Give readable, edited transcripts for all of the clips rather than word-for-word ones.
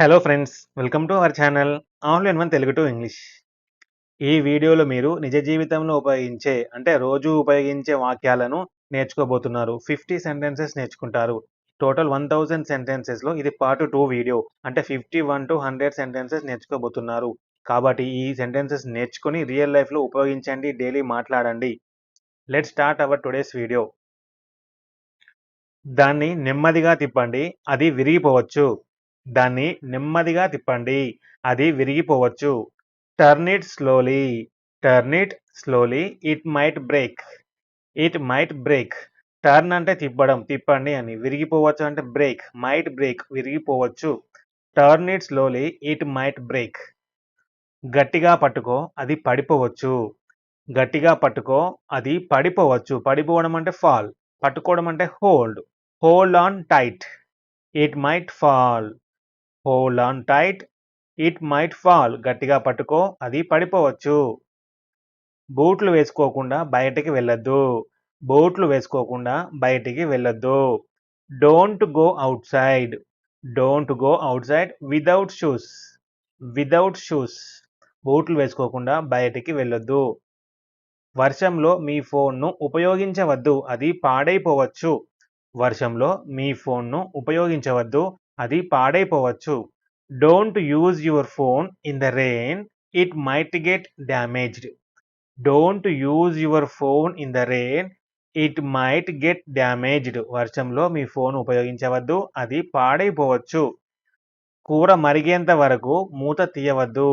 Hello friends, welcome to our channel all in one Telugu to English. ఈ వీడియోలో మీరు నిజ జీవితంలో రోజు ఉపయోగించే వాక్యాలను నేర్చుకోబోతున్నారు. 50 సెంటెన్సెస్ నేర్చుకుంటారు. టోటల్ 1000 సెంటెన్సెస్‌లో ఇది పార్ట్ 2 వీడియో. అంటే 51-100 సెంటెన్సెస్ నేర్చుకోబోతున్నారు. కాబట్టి ఈ సెంటెన్సెస్ నేర్చుకొని రియల్ లైఫ్‌లో ఉపయోగించండి, డైలీ మాట్లాడండి. Let's start our today's video. దాన్ని నెమ్మదిగా తిప్పండి, అది విరిగిపోవచ్చు. దాన్ని నెమ్మదిగా తిప్పండి, అది విరిగిపోవచ్చు. Turn it slowly. Turn it slowly. It might break. It might break. Turn అంటే తిప్పడం, తిప్పండి అని. విరిగిపోవచ్చు అంటే బ్రేక్. మైట్ బ్రేక్, విరిగిపోవచ్చు. Turn it slowly. It might break. గట్టిగా పట్టుకో, అది పడిపోవచ్చు. గట్టిగా పట్టుకో, అది పడిపోవచ్చు. పడిపోవడం అంటే ఫాల్. పట్టుకోవడం అంటే hold. Hold on tight. It might fall. Hold on tight. It might fall. గట్టిగా పట్టుకో, అది పడిపోవచ్చు. బూట్లు వేసుకోకుండా బయటికి వెళ్ళొద్దు. బూట్లు వేసుకోకుండా బయటికి వెళ్ళొద్దు. Don't go outside. Don't go outside without shoes. Without shoes. బూట్లు వేసుకోకుండా బయటికి వెళ్ళొద్దు. వర్షంలో మీ ఫోన్ను ఉపయోగించవద్దు, అది పాడైపోవచ్చు. వర్షంలో మీ ఫోన్ను ఉపయోగించవద్దు, అది పాడైపోవచ్చు. Don't use your phone in the rain. It might get damaged. Don't use your phone in the rain. It might get damaged. వర్షంలో మీ ఫోన్ ఉపయోగించవద్దు, అది పాడైపోవచ్చు. కూర మరిగేంత వరకు మూత తీయవద్దు.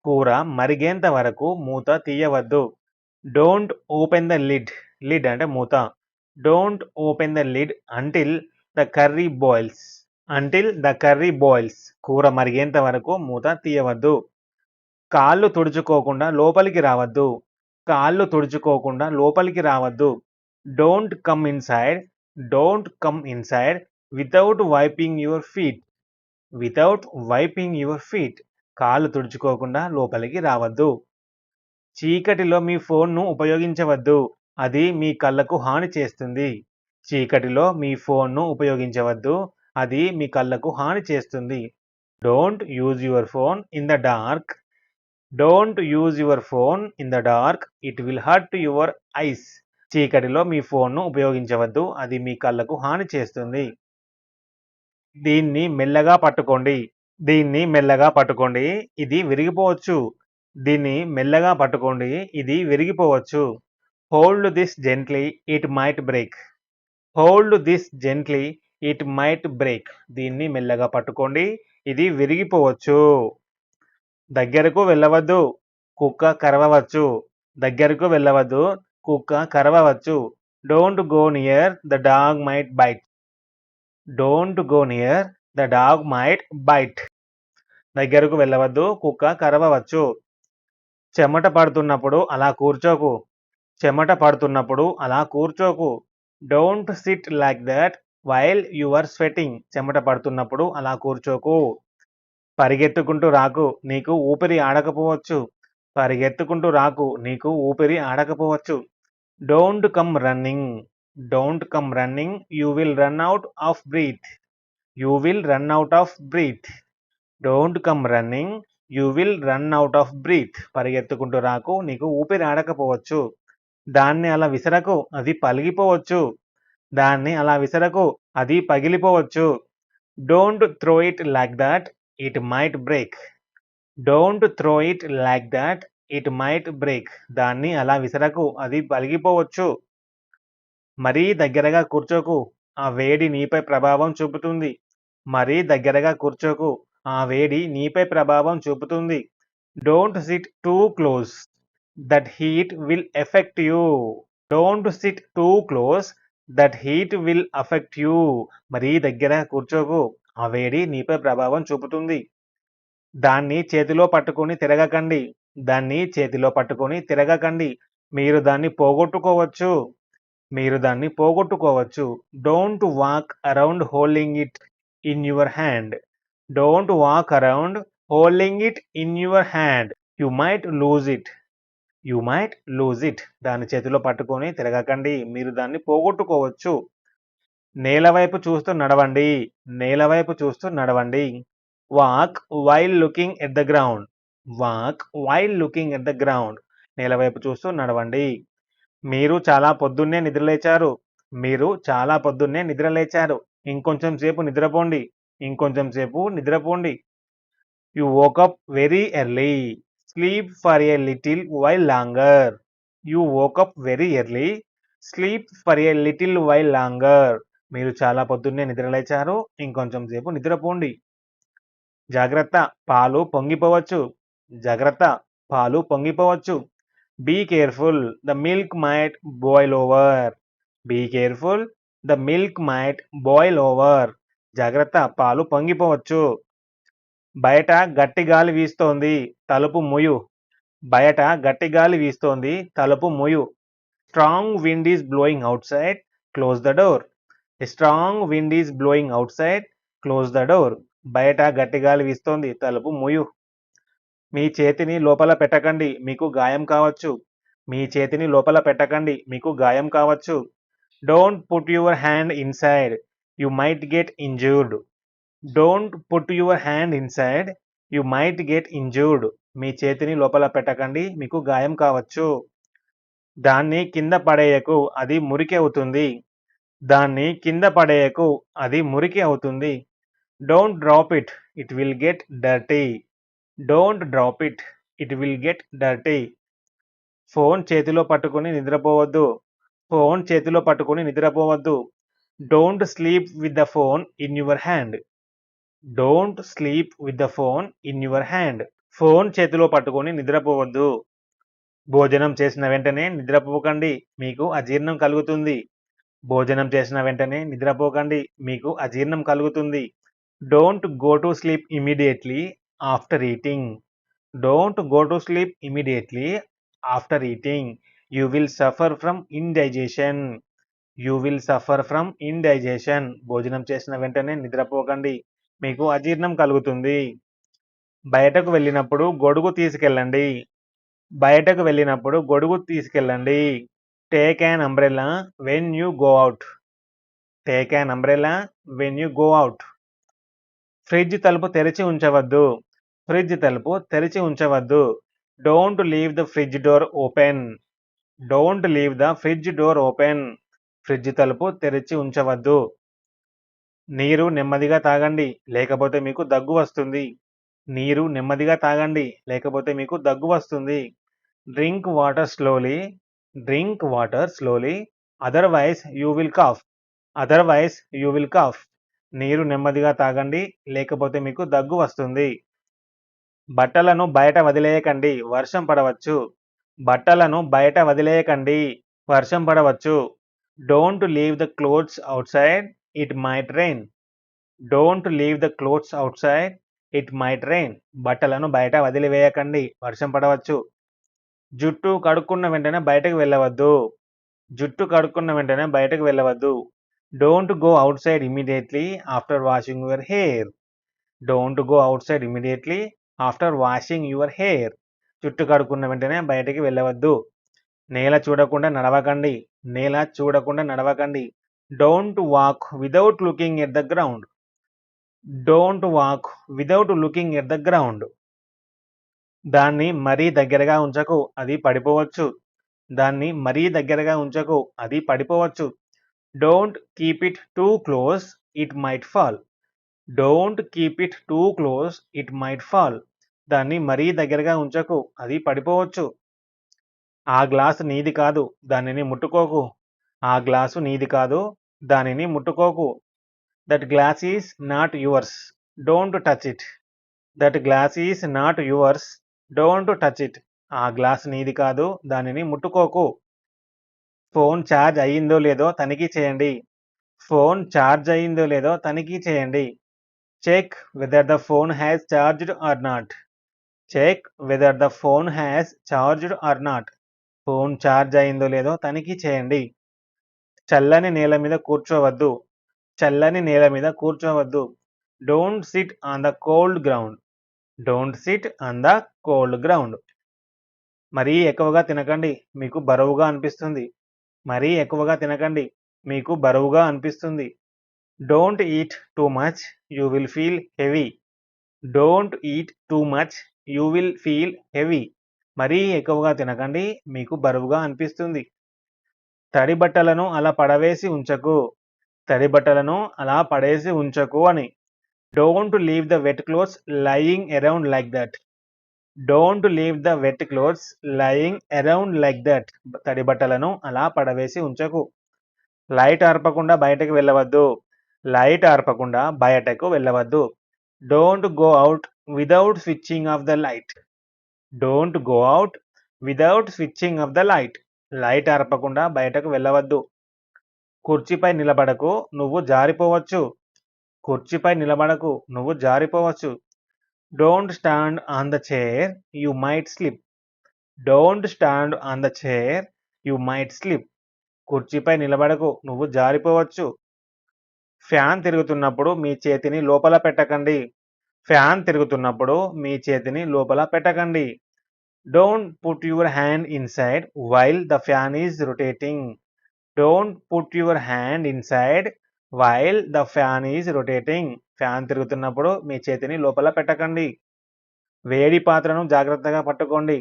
కూర మరిగేంత వరకు మూత తీయవద్దు. Don't open the lid. Lid అంటే మూత. Don't open the lid until the curry boils. Until the curry boils. కూర మరిగేంత వరకు మూత తీయవద్దు. కాళ్ళు తుడుచుకోకుండా లోపలికి రావద్దు. కాళ్ళు తుడుచుకోకుండా లోపలికి రావద్దు. Don't come inside. Don't come inside without wiping your feet. Without wiping your feet. కాళ్ళు తుడుచుకోకుండా లోపలికి రావద్దు. చీకటిలో మీ ఫోన్ను ఉపయోగించవద్దు, అది మీ కళ్ళకు హాని చేస్తుంది. చీకటిలో మీ ఫోన్ను ఉపయోగించవద్దు, అది మీ కళ్ళకు హాని చేస్తుంది. Don't use your phone in the dark. Don't use your phone in the dark. It will hurt your eyes. చీకటిలో మీ ఫోన్ను ఉపయోగించవద్దు, అది మీ కళ్ళకు హాని చేస్తుంది. దీన్ని మెల్లగా పట్టుకోండి. దీన్ని మెల్లగా పట్టుకోండి, ఇది విరిగిపోవచ్చు. దీన్ని మెల్లగా పట్టుకోండి, ఇది విరిగిపోవచ్చు. Hold this gently. It might break. Hold this gently. It might break. దీన్ని మెల్లగా పట్టుకోండి, ఇది విరిగిపోవచ్చు. దగ్గరకు వెళ్ళవద్దు, కుక్క కరవవచ్చు. దగ్గరకు వెళ్ళవద్దు, కుక్క కరవవచ్చు. Don't go near, the dog might bite. Don't go near, the dog might bite. దగ్గరకు వెళ్ళవద్దు, కుక్క కరవవచ్చు. చెమట పడుతున్నప్పుడు అలా కూర్చోకు. చెమట పడుతున్నప్పుడు అలా కూర్చోకు. Don't sit like that while you are sweating. చెమట పడుతున్నప్పుడు అలా కూర్చోకు. పరిగెత్తుకుంటూ రాకు, నీకు ఊపిరి ఆడకపోవచ్చు. పరిగెత్తుకుంటూ రాకు, నీకు ఊపిరి ఆడకపోవచ్చు. Don't come running. Don't come running, you will run out of breath. You will run out of breath. Don't come running, you will run out of breath. పరిగెత్తుకుంటూ రాకు, నీకు ఊపిరి ఆడకపోవచ్చు. దాన్ని అలా విసరకు, అది పలిగిపోవచ్చు. దాన్ని అలా విసరకు, అది పగిలిపోవచ్చు. Don't throw it like that, it might break. Don't throw it like that, it might break. దాన్ని అలా విసరకు, అది పలిగిపోవచ్చు. మరీ దగ్గరగా కూర్చోకు, ఆ వేడి నీపై ప్రభావం చూపుతుంది. మరీ దగ్గరగా కూర్చోకు, ఆ వేడి నీపై ప్రభావం చూపుతుంది. Don't SIT two close, that heat will effect you. Don't SIT two close, that heat will affect you. మరీ దగ్గరగా కూర్చోకు, ఆ వేడి నీపై ప్రభావం చూపుతుంది. దాన్ని చేతిలో పట్టుకొని తిరగకండి. దాన్ని చేతిలో పట్టుకొని తిరగకండి. మీరు దాన్ని పోగొట్టుకోవచ్చు. మీరు దాన్ని పోగొట్టుకోవచ్చు. Don't walk around holding it in your hand. Don't walk around holding it in your hand. You might lose it. You might lose it. దాన్ని చేతిలో పట్టుకొని తిరగకండి, మీరు దాన్ని పోగొట్టుకోవచ్చు. నేల వైపు చూస్తూ నడవండి. నేల వైపు చూస్తూ నడవండి. Walk while looking at the ground. Walk while looking at the ground. నేల వైపు చూస్తూ నడవండి. మీరు చాలా పొద్దున్నే నిద్రలేచారు. మీరు చాలా పొద్దున్నే నిద్రలేచారు. ఇంకొంచెం సేపు నిద్రపోండి. ఇంకొంచెం సేపు నిద్రపోండి. You woke up very early. Sleep for a little while longer. You woke up very early. Sleep for a little while longer. మీరు చాలా పొద్దున్నే నిద్రలేచారు. ఇంకొంచెం సేపు నిద్రపోండి. జాగ్రత్త, పాలు పొంగిపోవచ్చు. జాగ్రత్త, పాలు పొంగిపోవచ్చు. Be careful, the milk might boil over. Be careful, the milk might boil over. జాగ్రత్త, పాలు పొంగిపోవచ్చు. బయట గట్టి గాలి వీస్తోంది. తలుపు మూయు. బయట గట్టి గాలి వీస్తోంది. తలుపు మూయు. Strong wind is blowing outside. Close the door. Strong wind is blowing outside. Close the door. బయట గట్టి గాలి వీస్తోంది. తలుపు మూయు. మీ చేతిని లోపల పెట్టకండి. మీకు గాయం కావచ్చు. మీ చేతిని లోపల పెట్టకండి. మీకు గాయం కావచ్చు. Don't put your hand inside. You might get injured. Don't put your hand inside. You might get injured. మీ చేతిని లోపల పెట్టకండి. మీకు గాయం కావచ్చు. దాన్ని కింద పడేయకు. అది మురికి అవుతుంది. దాన్ని కింద పడేయకు. అది మురికి అవుతుంది. Don't drop it. It will get dirty. Don't drop it. It will get dirty. Phone చేతిలో పట్టుకుని నిద్రపోవద్దు. ఫోన్ చేతిలో పట్టుకుని నిద్రపోవద్దు. Don't sleep with the phone in your hand. Don't sleep with the phone in your hand. Phone చేతిలో పట్టుకుని నిద్రపోవద్దు. భోజనం చేసిన వెంటనే నిద్రపోకండి. మీకు అజీర్ణం కలుగుతుంది. భోజనం చేసిన వెంటనే నిద్రపోకండి. మీకు అజీర్ణం కలుగుతుంది. Don't go to sleep immediately after eating. Don't go to sleep immediately after eating. You will suffer from indigestion. You will suffer from indigestion. భోజనం చేసిన వెంటనే నిద్రపోకండి. మీకు అజీర్ణం కలుగుతుంది. బయటకు వెళ్ళినప్పుడు గొడుగు తీసుకెళ్ళండి. బయటకు వెళ్ళినప్పుడు గొడుగు తీసుకెళ్ళండి. Take an umbrella when you go out. Take an umbrella when you go out. Fridge తలుపు తెరిచి ఉంచవద్దు. ఫ్రిడ్జ్ తలుపు తెరిచి ఉంచవద్దు. Don't leave the fridge door open. Don't leave the fridge door open. Fridge తలుపు తెరిచి ఉంచవద్దు. నీరు నెమ్మదిగా తాగండి, లేకపోతే మీకు దగ్గు వస్తుంది. నీరు నెమ్మదిగా తాగండి, లేకపోతే మీకు దగ్గు వస్తుంది. Drink water slowly. Drink water slowly. Otherwise you will cough. Otherwise you will cough. నీరు నెమ్మదిగా తాగండి, లేకపోతే మీకు దగ్గు వస్తుంది. బట్టలను బయట వదిలేయకండి, వర్షం పడవచ్చు. బట్టలను బయట వదిలేయకండి, వర్షం పడవచ్చు. Don't leave the clothes out side. It might rain. Don't leave the clothes out side. It might rain. బట్టలను బయట వదిలివేయకండి, వర్షం పడవచ్చు. జుట్టు కడుక్కున్న వెంటనే బయటకు వెళ్ళవద్దు. జుట్టు కడుక్కున్న వెంటనే బయటకు వెళ్ళవద్దు. Don't go outside immediately after washing your hair. Don't go outside immediately after washing your hair. జుట్టు కడుక్కున్న వెంటనే బయటకి వెళ్ళవద్దు. నేల చూడకుండా నడవకండి. నేల చూడకుండా నడవకండి. Don't walk without looking at the ground. Don't walk without looking at the ground. దాన్ని మరీ దగ్గరగా ఉంచకు, అది పడిపోవచ్చు. దాన్ని మరీ దగ్గరగా ఉంచకు, అది పడిపోవచ్చు. Don't keep it too close. It might fall. Don't keep it too close. It might fall. దాన్ని మరీ దగ్గరగా ఉంచకు, అది పడిపోవచ్చు. ఆ గ్లాసు నీది కాదు, దానిని ముట్టుకోకు. ఆ గ్లాసు నీది కాదు, దానిని ముట్టుకోకు. That glass is not yours. Don't touch it. That glass is not yours. Don't touch it. ఆ గ్లాస్ నీది కాదు, దానిని ముట్టుకోకు. ఫోన్ ఛార్జ్ అయ్యిందో లేదో తనిఖీ చేయండి. ఫోన్ ఛార్జ్ అయ్యిందో లేదో తనిఖీ చేయండి. Check whether the phone has charged or not. Check whether the phone has charged or not. Phone charge అయిందో లేదో తనిఖీ చేయండి. చల్లని నేల మీద కూర్చోవద్దు. చల్లని నేల మీద కూర్చోవద్దు. Don't sit on the cold ground. Don't sit on the cold ground. మరీ ఎక్కువగా తినకండి, మీకు బరువుగా అనిపిస్తుంది. మరీ ఎక్కువగా తినకండి, మీకు బరువుగా అనిపిస్తుంది. Don't eat too much. You will feel heavy. Don't eat too much you will feel heavy. మరీ ఎక్కువగా తినకండి, మీకు బరువుగా అనిపిస్తుంది. తడి బట్టలను అలా పడవేసి ఉంచకు. తడి బట్టలను అలా పడేసి ఉంచకు అని. Don't leave the wet clothes lying around like that. Don't leave the wet clothes lying around like that. తడి బట్టలను అలా పడవేసి ఉంచకు. లైట్ ఆర్పకుండా బయటకు వెళ్ళవద్దు. లైట్ ఆర్పకుండా బయటకు వెళ్ళవద్దు. Don't go out without switching off the light. Don't go out without switching off the light. Light ఆర్పకుండా బయటకు వెళ్ళవద్దు. కుర్చీపై నిలబడకు, నువ్వు జారిపోవచ్చు. కుర్చీపై నిలబడకు, నువ్వు జారిపోవచ్చు. Don't stand on the chair, you might slip. Don't stand on the chair, you might slip. కుర్చీపై నిలబడకు, నువ్వు జారిపోవచ్చు. ఫ్యాన్ తిరుగుతున్నప్పుడు మీ చేతిని లోపల పెట్టకండి. ఫ్యాన్ తిరుగుతున్నప్పుడు మీ చేతిని లోపల పెట్టకండి. Don't put your hand inside while the fan is rotating. Don't put your hand inside while the fan is rotating. Fan తిరుగుతున్నప్పుడు మీ చేతిని లోపల పెట్టకండి. వేడి పాత్రను జాగ్రత్తగా పట్టుకోండి.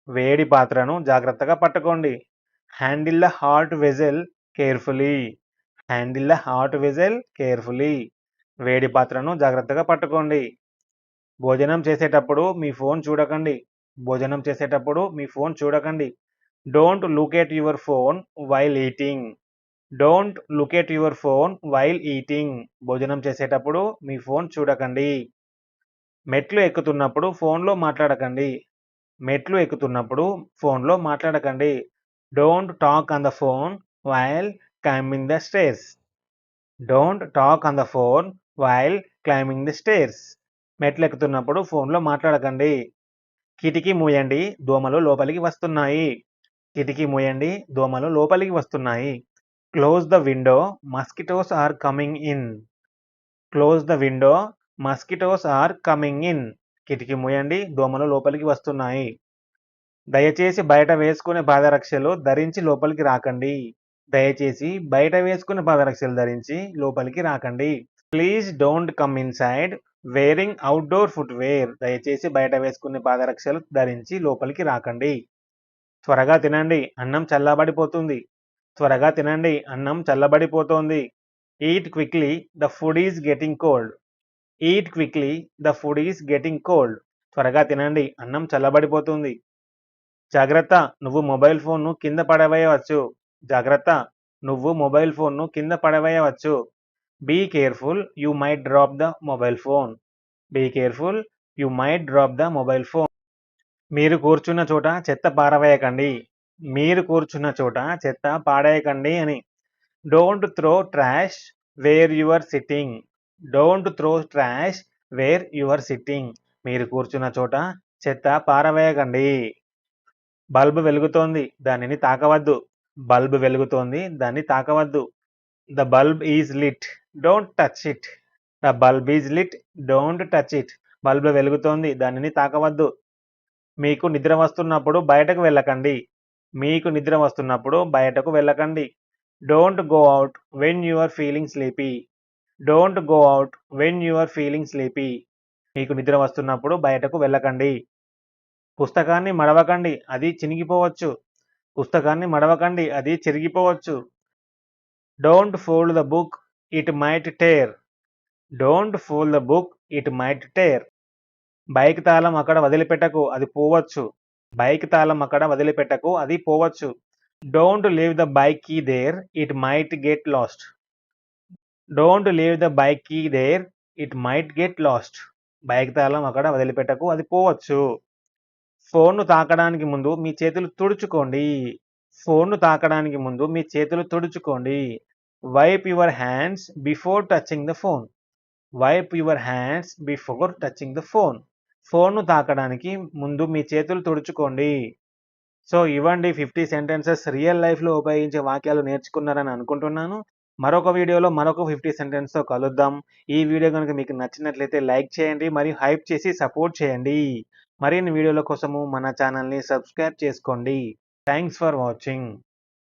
వేడి పాత్రను జాగ్రత్తగా పట్టుకోండి. Handle the hot vessel carefully. Handle the hot vessel carefully. వేడి పాత్రను జాగ్రత్తగా పట్టుకోండి. భోజనం చేసేటప్పుడు మీ ఫోన్ చూడకండి. భోజనం చేసేటప్పుడు మీ ఫోన్ చూడకండి. Don't look at your phone while eating. Don't look at your phone while eating. భోజనం చేసేటప్పుడు మీ ఫోన్ చూడకండి. మెట్లు ఎక్కుతున్నప్పుడు ఫోన్లో మాట్లాడకండి. మెట్లు ఎక్కుతున్నప్పుడు ఫోన్లో మాట్లాడకండి. Don't talk on the phone while climbing the stairs. Don't talk on the phone while climbing the stairs. మెట్లు ఎక్కుతున్నప్పుడు ఫోన్లో మాట్లాడకండి. కిటికీ మూయండి, దోమలు లోపలికి వస్తున్నాయి. కిటికీ మూయండి, దోమలు లోపలికి వస్తున్నాయి. Close the window, mosquitoes are coming in. Close the window, mosquitoes are coming in. కిటికీ మూయండి, దోమలు లోపలికి వస్తున్నాయి. దయచేసి బయట వేసుకునే పాదరక్షలు ధరించి లోపలికి రాకండి. దయచేసి బయట వేసుకునే పాదరక్షలు ధరించి లోపలికి రాకండి. Please don't come inside wearing outdoor footwear. దయచేసి బయట వేసుకునే పాదరక్షలు ధరించి లోపలికి రాకండి. త్వరగా తినండి, అన్నం చల్లబడిపోతుంది. త్వరగా తినండి, అన్నం చల్లబడిపోతోంది. Eat quickly, the food is getting cold. Eat quickly, the food is getting cold. త్వరగా తినండి, అన్నం చల్లబడిపోతుంది. జాగ్రత్త, నువ్వు మొబైల్ ఫోన్ను కింద పడవేయవచ్చు. జాగ్రత్త, నువ్వు మొబైల్ ఫోన్ను కింద పడవేయవచ్చు. Be careful, you might drop the mobile phone. Be careful, you might drop the mobile phone. మీరు కూర్చున్న చోట చెత్త పారవేయకండి. మీరు కూర్చున్న చోట చెత్త పాడేయకండి అని. Don't throw trash where you are sitting. Don't throw trash where you are sitting. మీరు కూర్చున్న చోట చెత్త పారవేయకండి. బల్బ్ వెలుగుతోంది, దానిని తాకవద్దు. బల్బ్ వెలుగుతోంది, దాన్ని తాకవద్దు. The bulb is lit, don't touch it. The bulb is lit, don't touch it. Bulb వెలుగుతోంది, దానిని తాకవద్దు. మీకు నిద్ర వస్తున్నప్పుడు బయటకు వెళ్ళకండి. మీకు నిద్ర వస్తున్నప్పుడు బయటకు వెళ్ళకండి. Don't go out when you are feeling sleepy. Don't go out when you are feeling sleepy. మీకు నిద్ర వస్తున్నప్పుడు బయటకు వెళ్ళకండి. పుస్తకాన్ని మడవకండి, అది చినిగిపోవచ్చు. పుస్తకాన్ని మడవకండి, అది చిరిగిపోవచ్చు. Don't fold the book, it might tear. Don't fold the book, it might tear. Bike తాళం అక్కడ వదిలిపెట్టకు, అది పోవచ్చు. బైక్ తాళం అక్కడ వదిలిపెట్టకు, అది పోవచ్చు. Don't leave the bike key there, it might get lost. Don't leave the bike key there, it might get lost. Bike తాళం అక్కడ వదిలిపెట్టకు, అది పోవచ్చు. ఫోన్ను తాకడానికి ముందు మీ చేతులు తుడుచుకోండి. ఫోన్ను తాకడానికి ముందు మీ చేతులు తుడుచుకోండి. Wipe your hands before touching the phone. Wipe your hands before touching the phone. ఫోన్ను తాకడానికి ముందు మీ చేతులు తుడుచుకోండి. సో ఇవ్వండి 50 సెంటెన్సెస్ రియల్ లైఫ్లో ఉపయోగించే వాక్యాలు నేర్చుకున్నారని అనుకుంటున్నాను. మరొక వీడియోలో మరొక 50 సెంటెన్స్తో కలుద్దాం. ఈ వీడియో కనుక మీకు నచ్చినట్లయితే లైక్ చేయండి మరియు హైప్ చేసి సపోర్ట్ చేయండి. మరిన్ని వీడియోల కోసము మన ఛానల్ని సబ్స్క్రైబ్ చేసుకోండి. Thanks for watching.